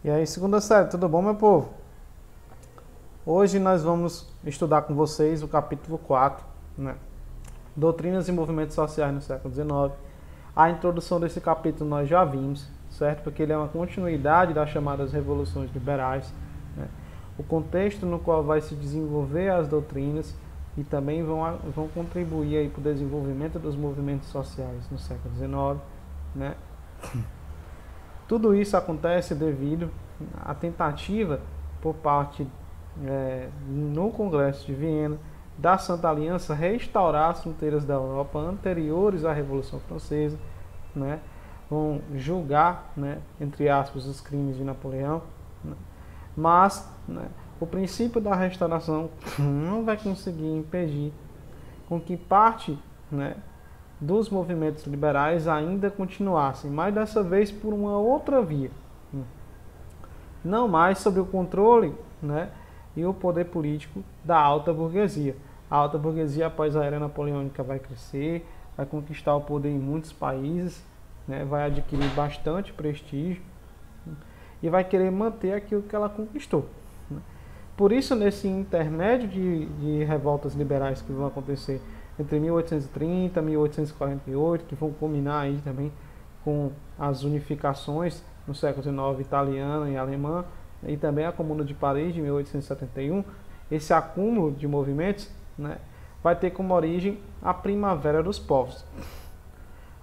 E aí, segunda série, tudo bom, meu povo? Hoje nós vamos estudar com vocês o capítulo 4, né? Doutrinas e movimentos sociais no século XIX. A introdução desse capítulo nós já vimos, certo? Porque ele é uma continuidade das chamadas revoluções liberais, né? O contexto no qual vai se desenvolver as doutrinas e também vão contribuir para o desenvolvimento dos movimentos sociais no século XIX, né? Tudo isso acontece devido à tentativa por parte no Congresso de Viena da Santa Aliança restaurar as fronteiras da Europa anteriores à Revolução Francesa, né? Vão julgar, né, entre aspas, os crimes de Napoleão, né? Mas, né, o princípio da restauração não vai conseguir impedir com que parte, né, dos movimentos liberais ainda continuassem, mas dessa vez por uma outra via, não mais sob o controle, né, e o poder político da alta burguesia. A alta burguesia, após a era napoleônica, vai crescer, vai conquistar o poder em muitos países, né, vai adquirir bastante prestígio e vai querer manter aquilo que ela conquistou. Por isso, nesse intermédio de revoltas liberais que vão acontecer entre 1830 e 1848, que vão culminar aí também com as unificações no século XIX italiana e alemã, e também a Comuna de Paris de 1871, esse acúmulo de movimentos, né, vai ter como origem a Primavera dos Povos.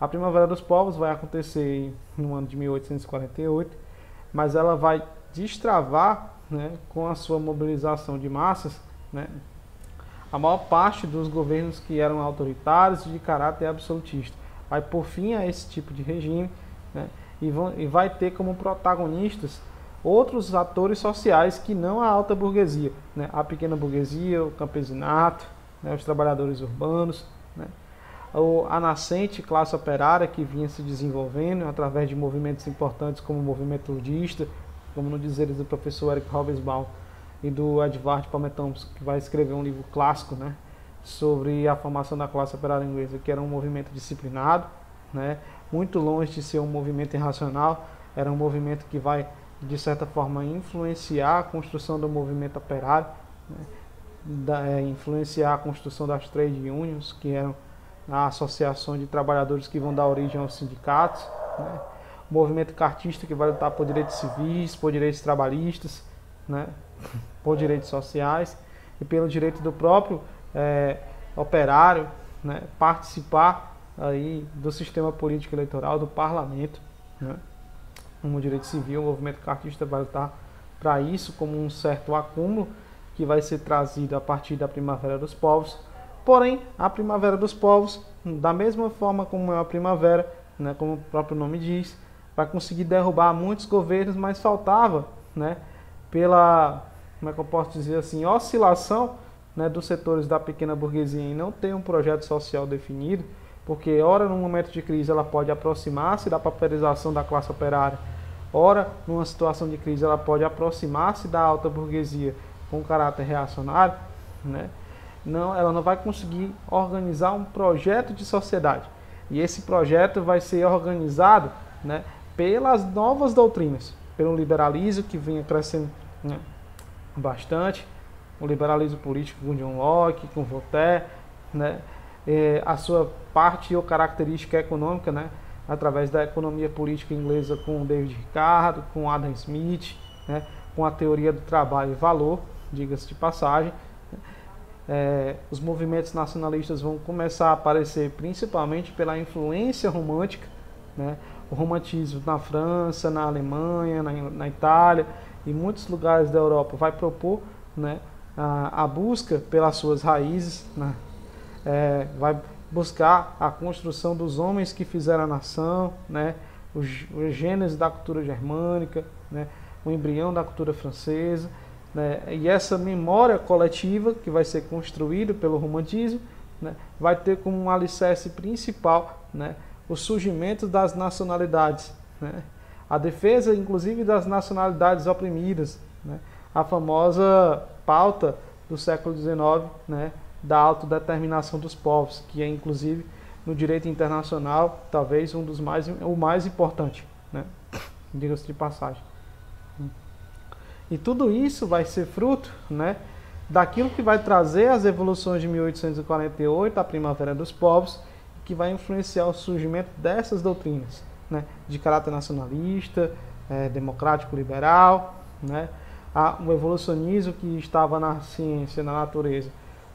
A Primavera dos Povos vai acontecer no ano de 1848, mas ela vai destravar, né, com a sua mobilização de massas, né, a maior parte dos governos que eram autoritários e de caráter absolutista. Vai por fim a esse tipo de regime, né, e vai ter como protagonistas outros atores sociais que não a alta burguesia, né, a pequena burguesia, o campesinato, né, os trabalhadores urbanos, né, a nascente classe operária que vinha se desenvolvendo através de movimentos importantes como o movimento ludista, como no dizeres do professor Eric Hobsbawm e do Edvard Palmetto, que vai escrever um livro clássico, né, sobre a formação da classe operária inglesa, que era um movimento disciplinado, né, muito longe de ser um movimento irracional, era um movimento que vai, de certa forma, influenciar a construção do movimento operário, né, influenciar a construção das trade unions, que eram a associação de trabalhadores que vão dar origem aos sindicatos, né, o movimento cartista que vai lutar por direitos civis, por direitos trabalhistas, né, por direitos sociais e pelo direito do próprio operário, né, participar aí do sistema político eleitoral, do parlamento, né, como direito civil. O movimento cartista vai lutar para isso, como um certo acúmulo que vai ser trazido a partir da Primavera dos Povos. Porém, a Primavera dos Povos, da mesma forma como é a primavera, né, como o próprio nome diz, vai conseguir derrubar muitos governos, mas faltava, né, pela, como é que eu posso dizer assim, oscilação, né, dos setores da pequena burguesia em não ter um projeto social definido, porque ora num momento de crise ela pode aproximar-se da pauperização da classe operária, ora numa situação de crise ela pode aproximar-se da alta burguesia com caráter reacionário, né? Não, ela não vai conseguir organizar um projeto de sociedade. E esse projeto vai ser organizado, né, pelas novas doutrinas, pelo liberalismo que vinha crescendo, né, bastante, o liberalismo político com John Locke, com Voltaire, né, a sua parte ou característica econômica, né, através da economia política inglesa com David Ricardo, com Adam Smith, né, com a teoria do trabalho e valor, diga-se de passagem. Os movimentos nacionalistas vão começar a aparecer principalmente pela influência romântica, né? O romantismo na França, na Alemanha, na Itália e muitos lugares da Europa vai propor, né, a busca pelas suas raízes, né? Vai buscar a construção dos homens que fizeram a nação, né? Os gênesis da cultura germânica, né? O embrião da cultura francesa, né? E essa memória coletiva que vai ser construída pelo romantismo, né, vai ter como um alicerce principal, né, o surgimento das nacionalidades, né, a defesa inclusive das nacionalidades oprimidas, né, a famosa pauta do século XIX, né, da autodeterminação dos povos, que é inclusive no direito internacional talvez o mais importante, né, diga-se de passagem. E tudo isso vai ser fruto, né, daquilo que vai trazer as revoluções de 1848, a Primavera dos Povos, que vai influenciar o surgimento dessas doutrinas, né, de caráter nacionalista, democrático liberal, né, o evolucionismo que estava na ciência, na natureza,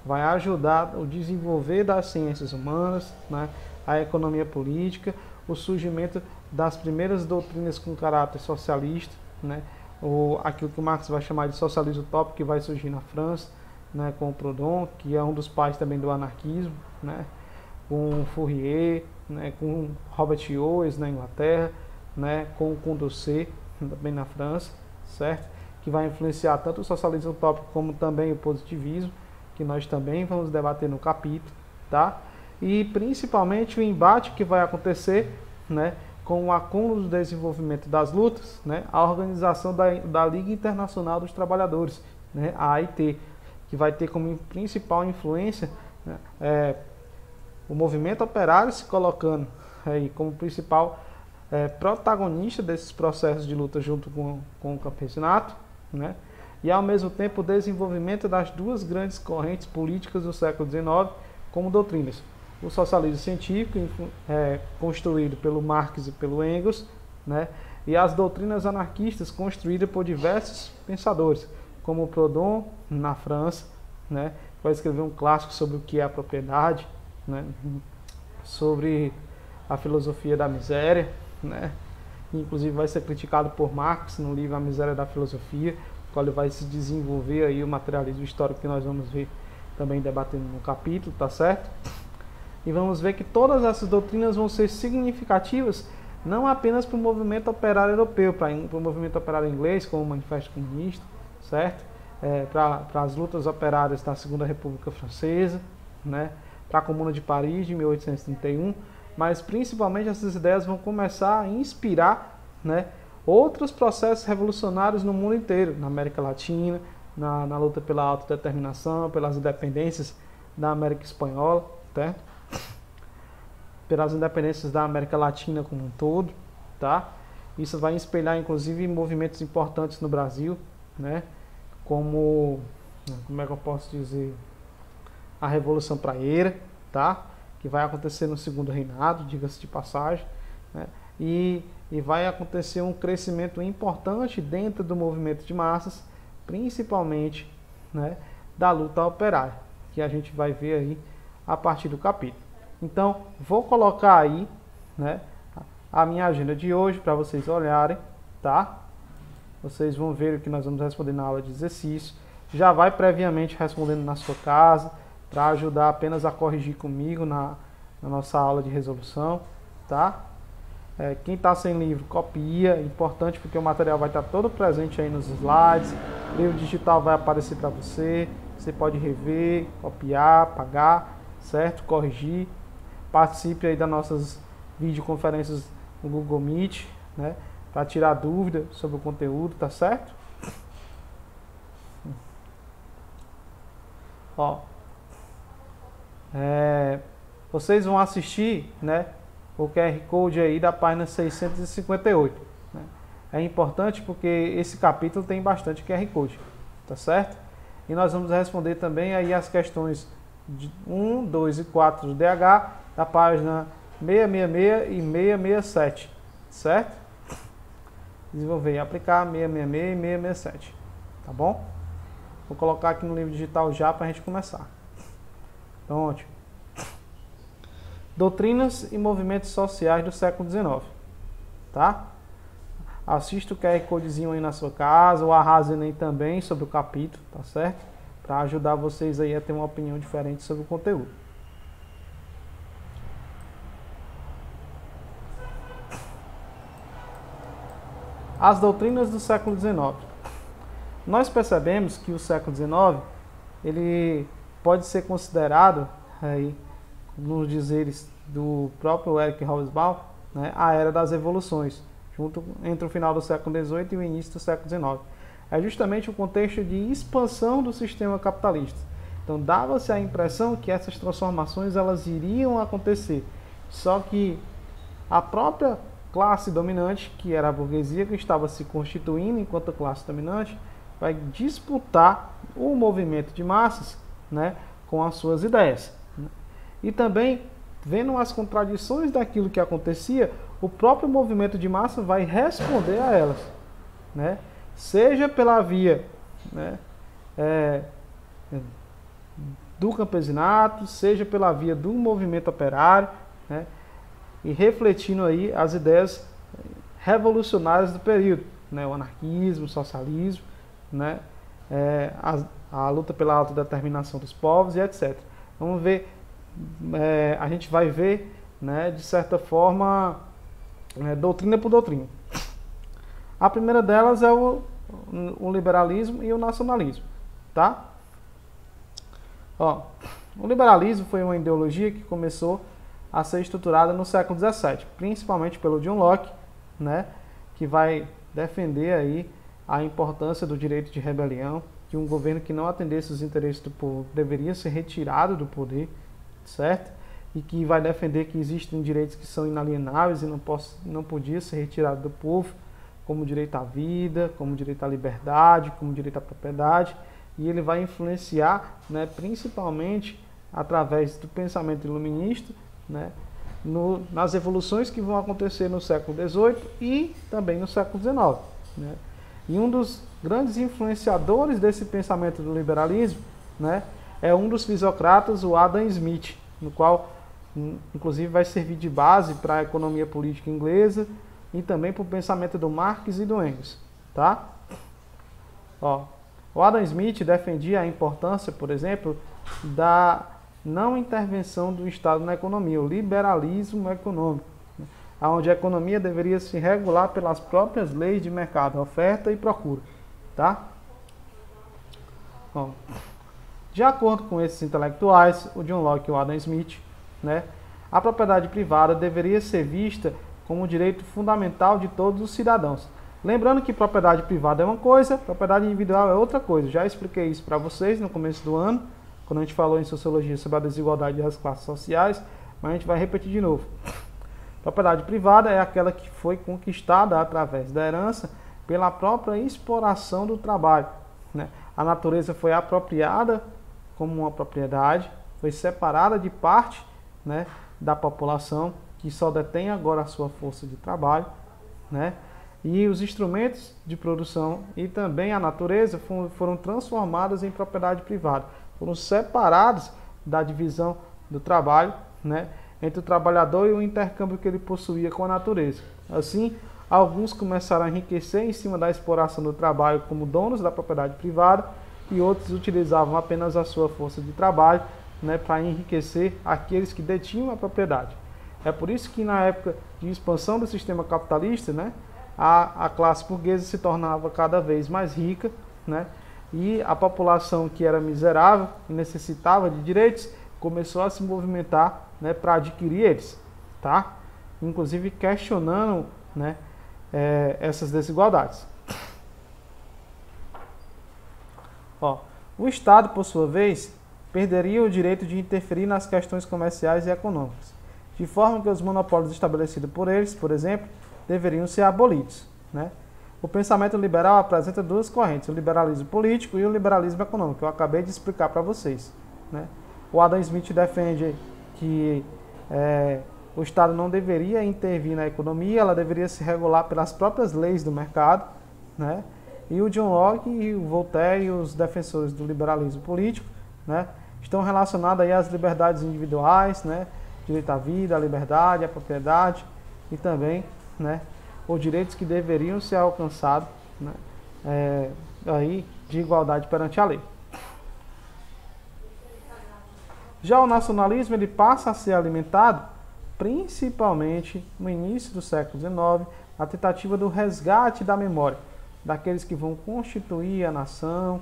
vai ajudar o desenvolver das ciências humanas, né, a economia política, o surgimento das primeiras doutrinas com caráter socialista, né, aquilo que o Marx vai chamar de socialismo utópico, que vai surgir na França, né, com o Proudhon, que é um dos pais também do anarquismo, né, com Fourier, né, com Robert Owen na Inglaterra, né, com Condorcet, também na França, certo? Que vai influenciar tanto o socialismo utópico como também o positivismo, que nós também vamos debater no capítulo, tá? E principalmente o embate que vai acontecer, né, com o acúmulo do desenvolvimento das lutas, né, a organização da Liga Internacional dos Trabalhadores, né, a AIT, que vai ter como principal influência, né, o movimento operário se colocando aí como principal protagonista desses processos de luta junto com o campesinato, né, e ao mesmo tempo o desenvolvimento das duas grandes correntes políticas do século XIX como doutrinas. O socialismo científico, construído pelo Marx e pelo Engels, né, e as doutrinas anarquistas construídas por diversos pensadores, como Proudhon, na França, né, vai escrever um clássico sobre o que é a propriedade, né, sobre a filosofia da miséria, né, inclusive vai ser criticado por Marx no livro A Miséria da Filosofia, qual ele vai se desenvolver aí o materialismo histórico que nós vamos ver também debatendo no capítulo, tá certo? E vamos ver que todas essas doutrinas vão ser significativas não apenas para o movimento operário europeu, para o movimento operário inglês, como o Manifesto Comunista, certo? Para as lutas operárias da Segunda República Francesa, né? Para a Comuna de Paris de 1831, mas principalmente essas ideias vão começar a inspirar, né, outros processos revolucionários no mundo inteiro, na América Latina, na luta pela autodeterminação, pelas independências da América Espanhola, certo? Pelas independências da América Latina como um todo, tá? Isso vai espelhar inclusive movimentos importantes no Brasil, né? Como é que eu posso dizer, a Revolução Praieira, tá? Que vai acontecer no segundo reinado, diga-se de passagem, né? E vai acontecer um crescimento importante dentro do movimento de massas, principalmente, né, da luta operária, que a gente vai ver aí a partir do capítulo. Então, vou colocar aí, né, a minha agenda de hoje para vocês olharem, tá? Vocês vão ver o que nós vamos responder na aula de exercício. Já vai previamente respondendo na sua casa, para ajudar apenas a corrigir comigo na nossa aula de resolução, tá? Quem está sem livro, copia, é importante porque o material vai estar todo presente aí nos slides, o livro digital vai aparecer para você, você pode rever, copiar, apagar, certo? Corrigir. Participe aí das nossas videoconferências no Google Meet, né? Para tirar dúvida sobre o conteúdo, tá certo? Ó, vocês vão assistir, né, o QR Code aí da página 658. Né? É importante porque esse capítulo tem bastante QR Code, tá certo? E nós vamos responder também aí as questões de 1, 2 e 4 do DH da página 666 e 667, certo? Desenvolver e aplicar 666 e 667, tá bom? Vou colocar aqui no livro digital já para a gente começar. Pronto. Doutrinas e movimentos sociais do século XIX, tá? Assista o QR Codezinho aí na sua casa, ou arrasem aí também sobre o capítulo, tá certo? Para ajudar vocês aí a ter uma opinião diferente sobre o conteúdo. As doutrinas do século XIX. Nós percebemos que o século XIX, ele pode ser considerado, aí, nos dizeres do próprio Erich Hobsbawm, né, a era das revoluções, entre o final do século XVIII e o início do século XIX. É justamente o contexto de expansão do sistema capitalista. Então dava-se a impressão que essas transformações elas iriam acontecer, só que a própria classe dominante, que era a burguesia, que estava se constituindo enquanto classe dominante, vai disputar o movimento de massas, né, com as suas ideias. E também, vendo as contradições daquilo que acontecia, o próprio movimento de massa vai responder a elas, né, seja pela via, né, do campesinato, seja pela via do movimento operário, né, e refletindo aí as ideias revolucionárias do período, né, o anarquismo, o socialismo, né, a luta pela autodeterminação dos povos e etc. Vamos ver, a gente vai ver, né, de certa forma, doutrina por doutrina. A primeira delas é o liberalismo e o nacionalismo, tá? Ó, o liberalismo foi uma ideologia que começou a ser estruturada no século XVII, principalmente pelo John Locke, né, que vai defender aí a importância do direito de rebelião, que um governo que não atendesse os interesses do povo deveria ser retirado do poder, certo? E que vai defender que existem direitos que são inalienáveis e não podia ser retirado do povo, como o direito à vida, como o direito à liberdade, como o direito à propriedade. E ele vai influenciar, né, principalmente através do pensamento iluminista, né, nas evoluções que vão acontecer no século XVIII e também no século XIX. Né? E um dos grandes influenciadores desse pensamento do liberalismo, né, é um dos fisiocratas, o Adam Smith, no qual, inclusive, vai servir de base para a economia política inglesa e também para o pensamento do Marx e do Engels. Tá? Ó, o Adam Smith defendia a importância, por exemplo, da não intervenção do Estado na economia, o liberalismo econômico, né, onde a economia deveria se regular pelas próprias leis de mercado, oferta e procura. Tá? Bom, de acordo com esses intelectuais, o John Locke e o Adam Smith, né, a propriedade privada deveria ser vista como um direito fundamental de todos os cidadãos. Lembrando que propriedade privada é uma coisa, propriedade individual é outra coisa. Já expliquei isso para vocês no começo do ano, quando a gente falou em sociologia sobre a desigualdade das classes sociais, mas a gente vai repetir de novo. Propriedade privada é aquela que foi conquistada através da herança pela própria exploração do trabalho. Né? A natureza foi apropriada como uma propriedade, foi separada de parte, né, da população, que só detém agora a sua força de trabalho, né? E os instrumentos de produção e também a natureza foram transformados em propriedade privada, foram separados da divisão do trabalho, né, entre o trabalhador e o intercâmbio que ele possuía com a natureza. Assim, alguns começaram a enriquecer em cima da exploração do trabalho como donos da propriedade privada e outros utilizavam apenas a sua força de trabalho, né, para enriquecer aqueles que detinham a propriedade. É por isso que na época de expansão do sistema capitalista, né, a classe burguesa se tornava cada vez mais rica, né, e a população que era miserável e necessitava de direitos começou a se movimentar, né, para adquirir eles, tá? Inclusive questionando, né, essas desigualdades. Ó, o Estado, por sua vez, perderia o direito de interferir nas questões comerciais e econômicas, de forma que os monopólios estabelecidos por eles, por exemplo, deveriam ser abolidos. Né? O pensamento liberal apresenta duas correntes, o liberalismo político e o liberalismo econômico, que eu acabei de explicar para vocês. Né? O Adam Smith defende que o Estado não deveria intervir na economia, ela deveria se regular pelas próprias leis do mercado. Né? E o John Locke e o Voltaire e os defensores do liberalismo político, né, estão relacionados aí às liberdades individuais, né, direito à vida, à liberdade, à propriedade e também, né, os direitos que deveriam ser alcançados, né, aí de igualdade perante a lei. Já o nacionalismo ele passa a ser alimentado principalmente no início do século XIX, a tentativa do resgate da memória daqueles que vão constituir a nação,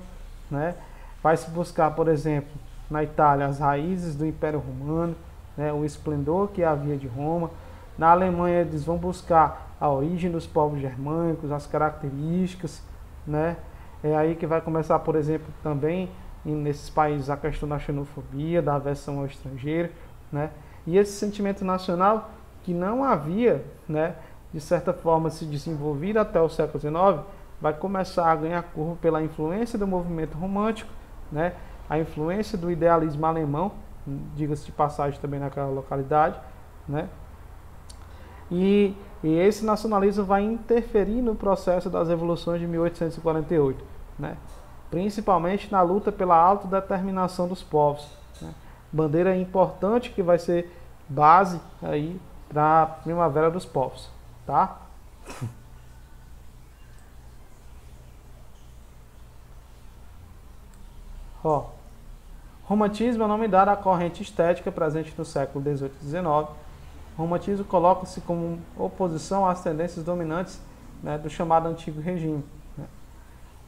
né? Vai se buscar, por exemplo, na Itália, as raízes do Império Romano, né? O esplendor que havia de Roma. Na Alemanha, eles vão buscar a origem dos povos germânicos, as características, né? É aí que vai começar, por exemplo, também nesses países a questão da xenofobia, da aversão ao estrangeiro, né? E esse sentimento nacional que não havia, né, de certa forma se desenvolvida até o século XIX, vai começar a ganhar curva pela influência do movimento romântico, né? A influência do idealismo alemão, diga-se de passagem também naquela localidade, né? E esse nacionalismo vai interferir no processo das revoluções de 1848, né? Principalmente na luta pela autodeterminação dos povos, né? Bandeira importante que vai ser base aí para a Primavera dos Povos, tá? Ó, romantismo é o nome dado à corrente estética presente no século XVIII e XIX. O romantismo coloca-se como oposição às tendências dominantes, né, do chamado Antigo Regime,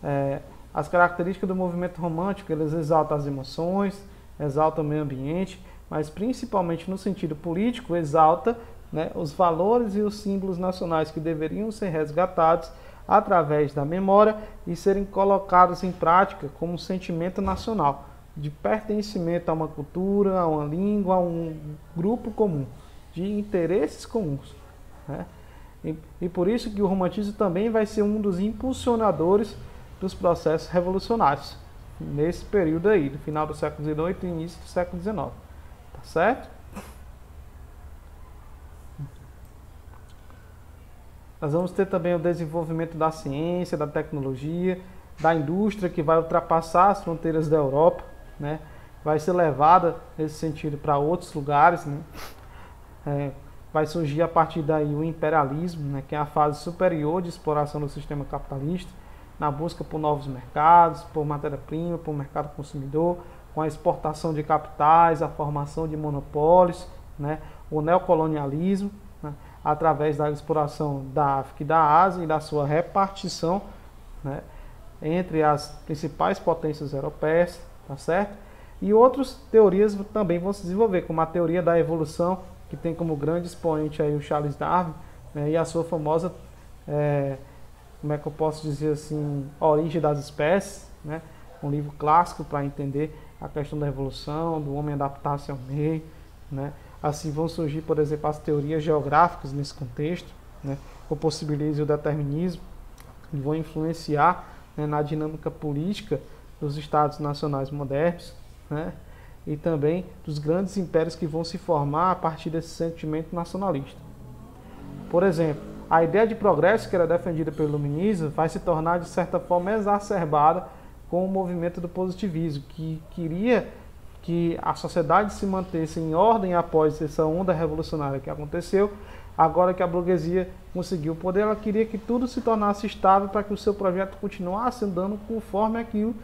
né? As características do movimento romântico, eles exaltam as emoções, exaltam o meio ambiente, mas principalmente no sentido político, exalta, né, os valores e os símbolos nacionais que deveriam ser resgatados através da memória e serem colocados em prática como um sentimento nacional, de pertencimento a uma cultura, a uma língua, a um grupo comum, de interesses comuns, né? E por isso que o romantismo também vai ser um dos impulsionadores dos processos revolucionários, nesse período aí, do final do século XVIII e início do século XIX, tá certo? Nós vamos ter também o desenvolvimento da ciência, da tecnologia, da indústria, que vai ultrapassar as fronteiras da Europa, né? Vai ser levada nesse sentido para outros lugares, né? Vai surgir a partir daí o imperialismo, né? Que é a fase superior de exploração do sistema capitalista, na busca por novos mercados, por matéria-prima, por mercado consumidor, com a exportação de capitais, a formação de monopólios, né? O neocolonialismo, né? Através da exploração da África e da Ásia e da sua repartição, né, entre as principais potências europeias, tá certo? E outras teorias também vão se desenvolver, como a teoria da evolução, que tem como grande expoente aí o Charles Darwin, né, e a sua famosa, como é que eu posso dizer assim, A Origem das Espécies, né, um livro clássico para entender a questão da evolução, do homem adaptar-se ao meio, né? Assim vão surgir, por exemplo, as teorias geográficas nesse contexto, né? O possibilismo e o determinismo, que vão influenciar, né, na dinâmica política dos estados nacionais modernos, né? E também dos grandes impérios que vão se formar a partir desse sentimento nacionalista. Por exemplo, a ideia de progresso que era defendida pelo iluminismo vai se tornar, de certa forma, exacerbada com o movimento do positivismo, que queria que a sociedade se mantesse em ordem após essa onda revolucionária que aconteceu. Agora que a burguesia conseguiu o poder, ela queria que tudo se tornasse estável para que o seu projeto continuasse andando conforme aquilo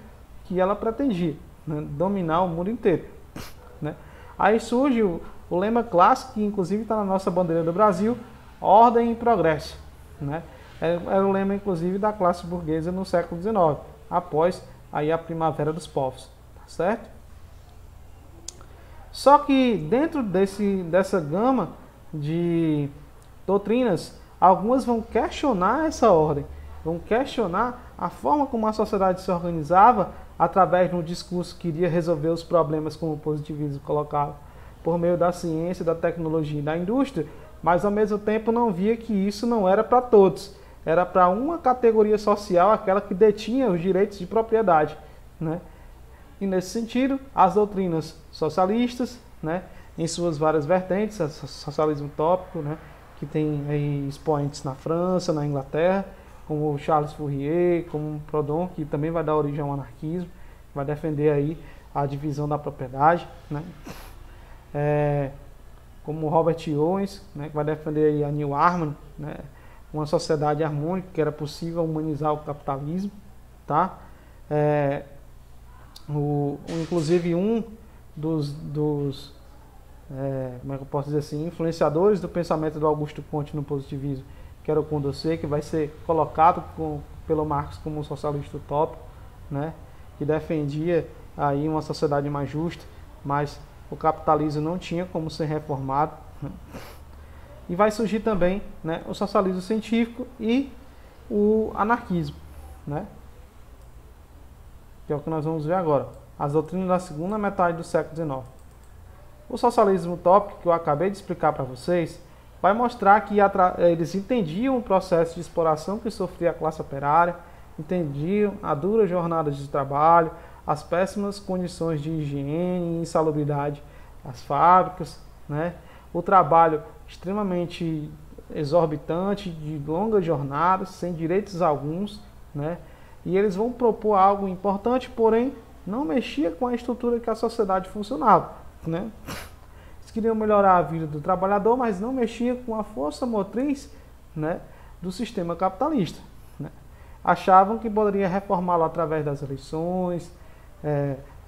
que ela pretendia, né? Dominar o mundo inteiro, né? Aí surge o lema clássico, que inclusive está na nossa bandeira do Brasil, ordem e progresso, né? Era o lema, inclusive, da classe burguesa no século XIX, após aí a Primavera dos Povos, tá certo? Só que dentro dessa gama de doutrinas, algumas vão questionar essa ordem, vão questionar a forma como a sociedade se organizava através de um discurso que iria resolver os problemas, como o positivismo colocava, por meio da ciência, da tecnologia e da indústria, mas ao mesmo tempo não via que isso não era para todos, era para uma categoria social, aquela que detinha os direitos de propriedade, né? E nesse sentido, as doutrinas socialistas, né, em suas várias vertentes, o socialismo utópico, né, que tem aí expoentes na França, na Inglaterra, como o Charles Fourier, como o Proudhon, que também vai dar origem ao anarquismo, vai defender aí a divisão da propriedade, né, como o Robert Owens, né, que vai defender aí a Neil Harman, né, uma sociedade harmônica, que era possível humanizar o capitalismo, tá? Inclusive um dos como é que eu posso dizer assim, influenciadores do pensamento do Augusto Comte no positivismo, que era o Condorcet, que vai ser colocado pelo Marx como um socialista utópico, né, que defendia aí uma sociedade mais justa, mas o capitalismo não tinha como ser reformado, né? E vai surgir também, né, o socialismo científico e o anarquismo, né, que é o que nós vamos ver agora, as doutrinas da segunda metade do século XIX. O socialismo utópico, que eu acabei de explicar para vocês, vai mostrar que eles entendiam o processo de exploração que sofria a classe operária, entendiam a dura jornada de trabalho, as péssimas condições de higiene e insalubridade das fábricas, né? O trabalho extremamente exorbitante, de longas jornadas, sem direitos alguns, né? E eles vão propor algo importante, porém não mexia com a estrutura que a sociedade funcionava, né? Eles queriam melhorar a vida do trabalhador, mas não mexia com a força motriz, né, do sistema capitalista, né? Achavam que poderia reformá-lo através das eleições,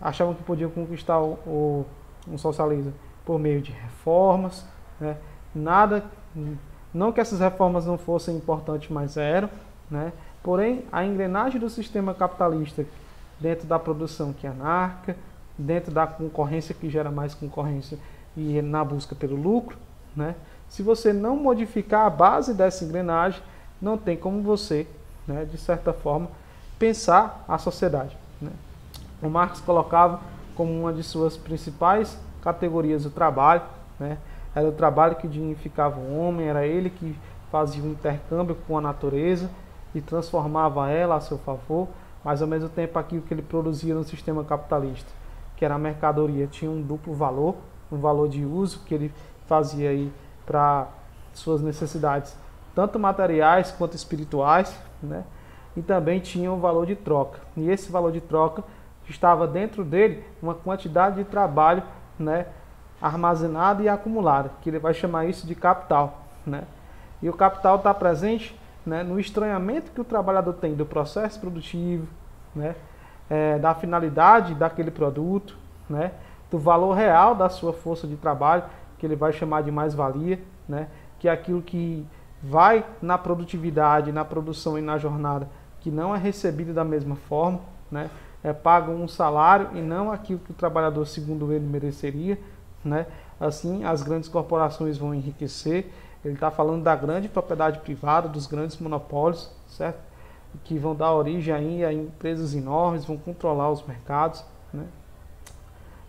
achavam que podiam conquistar um socialismo por meio de reformas, né? Não que essas reformas não fossem importantes, mas eram, né? Porém, a engrenagem do sistema capitalista dentro da produção que é anárquica, dentro da concorrência que gera mais concorrência e na busca pelo lucro, né? Se você não modificar a base dessa engrenagem, não tem como você, né, de certa forma, pensar a sociedade, né? O Marx colocava como uma de suas principais categorias o trabalho, né? Era o trabalho que dignificava o homem, era ele que fazia um intercâmbio com a natureza e transformava ela a seu favor, mas ao mesmo tempo aquilo que ele produzia no sistema capitalista, que era a mercadoria, tinha um duplo valor, um valor de uso que ele fazia aí para suas necessidades, tanto materiais quanto espirituais, né? E também tinha um valor de troca. E esse valor de troca estava dentro dele uma quantidade de trabalho, né, armazenada e acumulada, que ele vai chamar isso de capital, né? E o capital está presente, né, no estranhamento que o trabalhador tem do processo produtivo, né, da finalidade daquele produto, né, do valor real da sua força de trabalho, que ele vai chamar de mais-valia, né, que é aquilo que vai na produtividade, na produção e na jornada, que não é recebido da mesma forma, né, é pago um salário e não aquilo que o trabalhador, segundo ele, mereceria, né? Assim, as grandes corporações vão enriquecer. Ele está falando da grande propriedade privada, dos grandes monopólios, certo? Que vão dar origem aí a empresas enormes, vão controlar os mercados, né?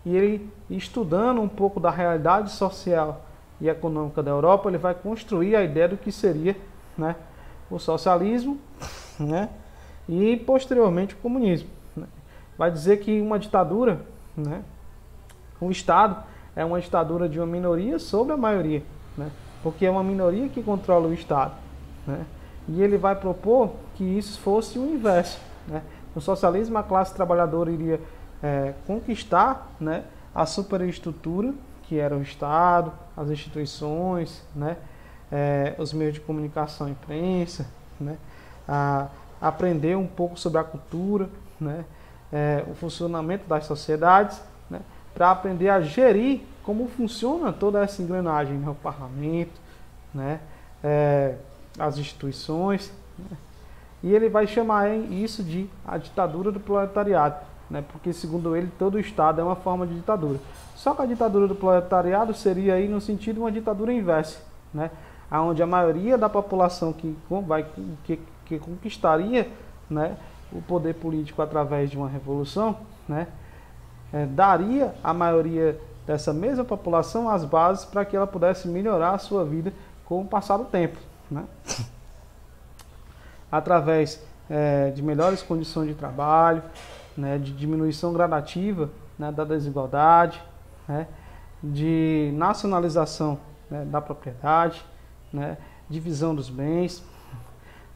E ele, estudando um pouco da realidade social e econômica da Europa, ele vai construir a ideia do que seria, né, o socialismo, né, e posteriormente o comunismo, né? Vai dizer que uma ditadura, né, um Estado é uma ditadura de uma minoria sobre a maioria, né? Porque é uma minoria que controla o Estado, né? E ele vai propor que isso fosse o inverso, né? No socialismo, a classe trabalhadora iria conquistar, né, a superestrutura, que era o Estado, as instituições, né, os meios de comunicação, a imprensa, né, aprender um pouco sobre a cultura, né, o funcionamento das sociedades, né, para aprender a gerir como funciona toda essa engrenagem, né? O parlamento, né? As instituições, né? E ele vai chamar isso de a ditadura do proletariado, né? Porque, segundo ele, todo o Estado é uma forma de ditadura. Só que a ditadura do proletariado seria aí no sentido de uma ditadura inversa, né? Onde a maioria da população que conquistaria, né, o poder político através de uma revolução, né, daria à maioria dessa mesma população as bases para que ela pudesse melhorar a sua vida com o passar do tempo, né? Através de melhores condições de trabalho, né, de diminuição gradativa, né, da desigualdade, né, de nacionalização, né, da propriedade, né, divisão dos bens,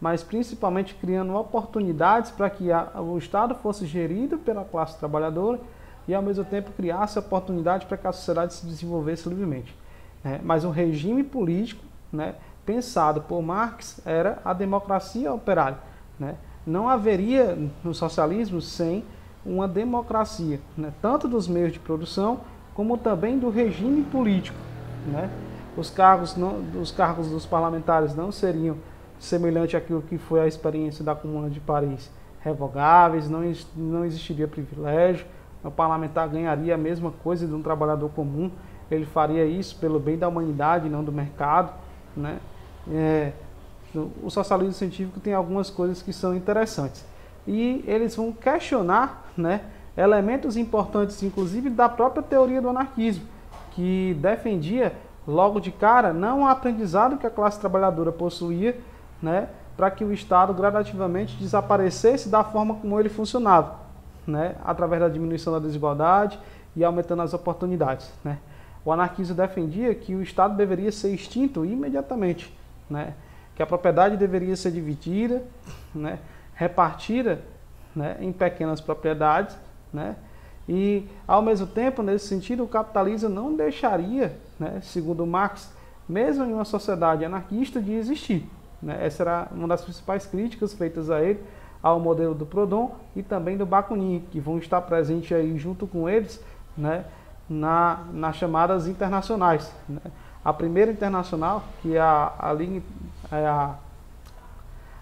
mas principalmente criando oportunidades para que o Estado fosse gerido pela classe trabalhadora e ao mesmo tempo criasse oportunidade para que a sociedade se desenvolvesse livremente, né? Mas um regime político, né, pensado por Marx era a democracia operária, né? Não haveria no socialismo sem uma democracia, né, tanto dos meios de produção como também do regime político, né? Os cargos dos parlamentares não seriam semelhante àquilo que foi a experiência da Comuna de Paris, revogáveis, não existiria privilégio. O parlamentar ganharia a mesma coisa de um trabalhador comum, ele faria isso pelo bem da humanidade, não do mercado, né? O socialismo científico tem algumas coisas que são interessantes. E eles vão questionar, né, elementos importantes, inclusive da própria teoria do anarquismo, que defendia logo de cara, não há aprendizado que a classe trabalhadora possuía, né, para que o Estado gradativamente desaparecesse da forma como ele funcionava, né, através da diminuição da desigualdade e aumentando as oportunidades, né. O anarquismo defendia que o Estado deveria ser extinto imediatamente, né, que a propriedade deveria ser dividida, né, repartida, né, em pequenas propriedades, né, e ao mesmo tempo, nesse sentido, o capitalismo não deixaria, né, segundo Marx, mesmo em uma sociedade anarquista, de existir, né. Essa era uma das principais críticas feitas a ele, ao modelo do Proudhon e também do Bakunin, que vão estar presentes aí junto com eles, né, nas chamadas internacionais, né. A primeira internacional, que é a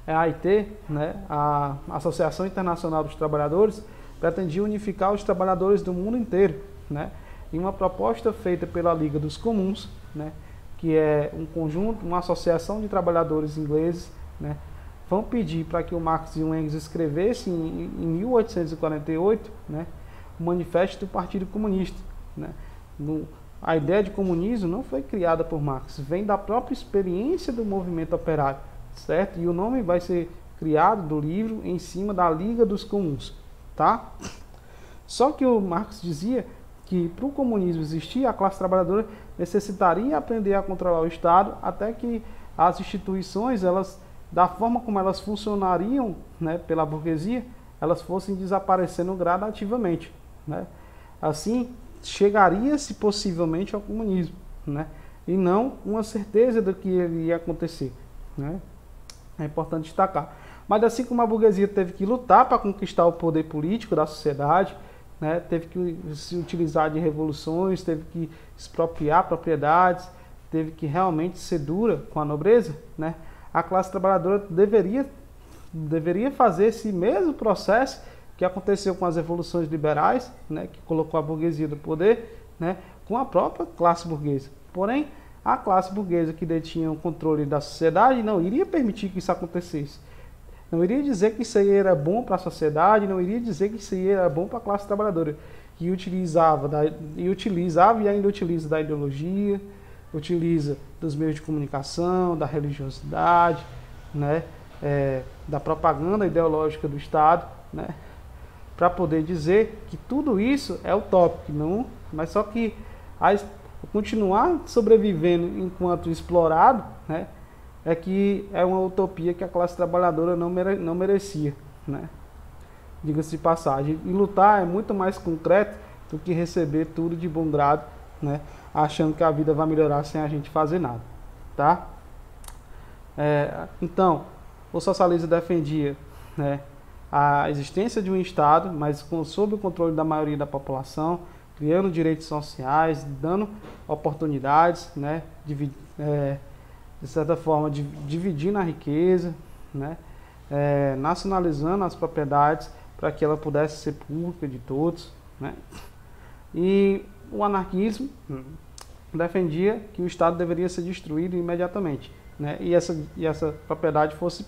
AIT, né, a Associação Internacional dos Trabalhadores, pretendia unificar os trabalhadores do mundo inteiro, né, em uma proposta feita pela Liga dos Comuns, né, que é um conjunto, uma associação de trabalhadores ingleses, né, vão pedir para que o Marx e o Engels escrevessem em 1848, né, o Manifesto do Partido Comunista, né. A ideia de comunismo não foi criada por Marx, vem da própria experiência do movimento operário, certo? E o nome vai ser criado do livro em cima da Liga dos Comuns, tá? Só que o Marx dizia que para o comunismo existir, a classe trabalhadora necessitaria aprender a controlar o Estado até que as instituições, elas, da forma como elas funcionariam, né, pela burguesia, elas fossem desaparecendo gradativamente, né? Assim, chegaria-se possivelmente ao comunismo, né? E não uma certeza do que ia acontecer, né? É importante destacar. Mas assim como a burguesia teve que lutar para conquistar o poder político da sociedade, né? Teve que se utilizar de revoluções, teve que expropriar propriedades, teve que realmente ser dura com a nobreza, né? A classe trabalhadora deveria fazer esse mesmo processo que aconteceu com as revoluções liberais, né, que colocou a burguesia do poder, né, com a própria classe burguesa. Porém, a classe burguesa que detinha o controle da sociedade não iria permitir que isso acontecesse. Não iria dizer que isso aí era bom para a sociedade, não iria dizer que isso aí era bom para a classe trabalhadora, que utilizava e ainda utiliza da ideologia, utiliza dos meios de comunicação, da religiosidade, né, da propaganda ideológica do Estado, né, para poder dizer que tudo isso é utópico, não, mas só que continuar sobrevivendo enquanto explorado, né, é que é uma utopia que a classe trabalhadora não merecia, né? Diga-se de passagem. E lutar é muito mais concreto do que receber tudo de bom grado, né, achando que a vida vai melhorar sem a gente fazer nada, tá? Então, o socialismo defendia, né, a existência de um Estado, mas sob o controle da maioria da população, criando direitos sociais, dando oportunidades, né, de certa forma, dividindo a riqueza, né, nacionalizando as propriedades para que ela pudesse ser pública de todos, né. E o anarquismo defendia que o Estado deveria ser destruído imediatamente, né, e essa propriedade fosse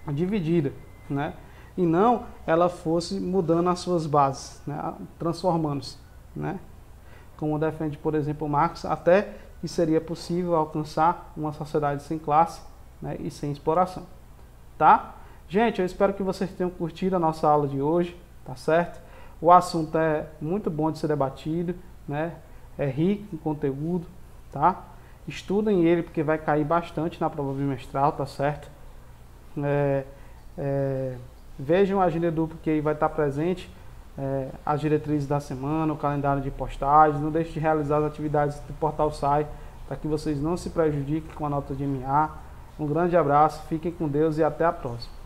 dividida, né, e não ela fosse mudando as suas bases, né, transformando-se, né, como defende, por exemplo, Marx, até que seria possível alcançar uma sociedade sem classe, né, e sem exploração, tá? Gente, eu espero que vocês tenham curtido a nossa aula de hoje, tá certo? O assunto é muito bom de ser debatido, né, é rico em conteúdo, tá? Estudem ele porque vai cair bastante na prova bimestral, tá certo? Vejam a agenda dupla que aí vai estar presente, as diretrizes da semana, o calendário de postagens. Não deixe de realizar as atividades do Portal SAI para que vocês não se prejudiquem com a nota de MA. Um grande abraço, fiquem com Deus e até a próxima.